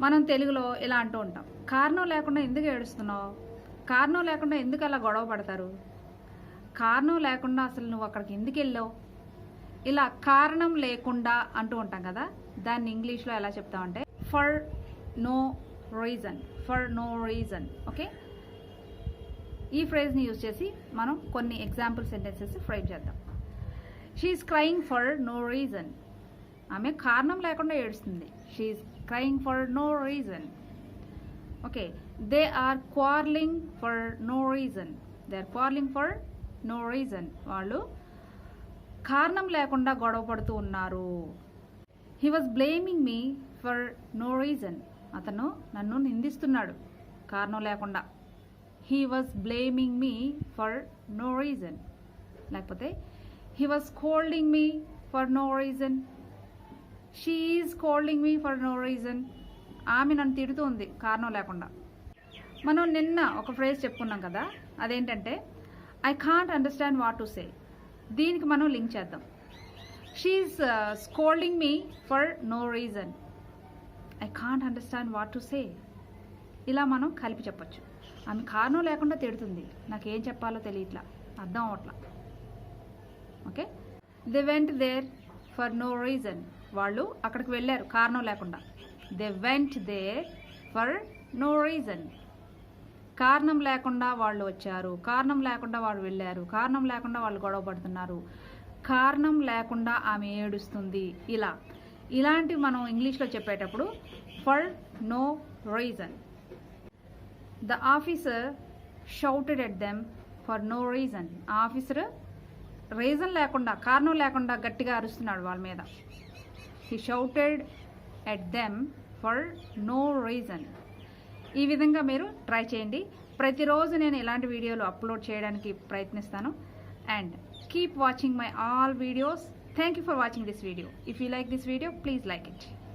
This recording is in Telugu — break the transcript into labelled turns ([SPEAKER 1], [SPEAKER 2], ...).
[SPEAKER 1] మనం తెలుగులో ఇలా అంటూ ఉంటాం, కారణం లేకుండా ఎందుకు ఏడుస్తున్నావు, కారణం లేకుండా ఎందుకు అలా గొడవ పడతారు, కారణం లేకుండా అసలు నువ్వు అక్కడికి ఎందుకు వెళ్ళావు, ఇలా కారణం లేకుండా అంటూ ఉంటాం కదా. దాన్ని ఇంగ్లీష్లో ఎలా చెప్తామంటే for no reason, for no reason. Okay, ఈ ఫ్రేజ్ని యూజ్ చేసి మనం కొన్ని ఎగ్జాంపుల్ సెంటెన్సెస్ ఫ్రేమ్ చేద్దాం. She's crying for no reason, ఆమె కారణం లేకుండా ఏడుస్తుంది. She's crying for no reason. Okay, they are quarreling for no reason, they are quarreling for no reason, వాళ్ళు కారణం లేకుండా గొడవ పడుతూ ఉన్నారు. He was blaming me for no reason, అతను నన్ను నిందిస్తున్నాడు కారణం లేకుండా. He was blaming me for no reason. లేకపోతే he was scolding me for no reason, she is scolding me for no reason, ఆమె నన్ను తిడుతుంది కారణం లేకుండా. మనం నిన్న ఒక ఫ్రేజ్ చెప్పుకున్నాం కదా, అదేంటంటే I can't understand what to say. దీనికి మనం లింక్ చేద్దాం. She is scolding me for no reason, I can't understand what to say. ఇలా మనం కలిపి చెప్పచ్చు. ఆమె కారణం లేకుండా తిడుతుంది, నాకేం చెప్పాలో తెలియట్లా, అర్థం అవట్లా. Okay, they went there for no reason, వాళ్ళు అక్కడికి వెళ్ళారు కారణం లేకుండా. They went there for no reason, కారణం లేకుండా వాళ్ళు వచ్చారు, కారణం లేకుండా వాళ్ళు వెళ్ళారు, కారణం లేకుండా వాళ్ళు గొడవ పడుతున్నారు, కారణం లేకుండా ఆమె ఏడుస్తుంది. ఇలాంటివి మనం ఇంగ్లీష్లో చెప్పేటప్పుడు for no reason. The officer shouted at them for no reason, ఆ ఆఫీసర్ రీజన్ లేకుండా కారణం లేకుండా గట్టిగా అరుస్తున్నాడు వాళ్ళ మీద. He shouted at them for no reason. ఈ విధంగా మీరు ట్రై చేయండి. ప్రతిరోజు నేను ఇలాంటి వీడియోలు అప్లోడ్ చేయడానికి ప్రయత్నిస్తాను. And keep watching my all videos. Thank you for watching this video. If you like this video, please like it.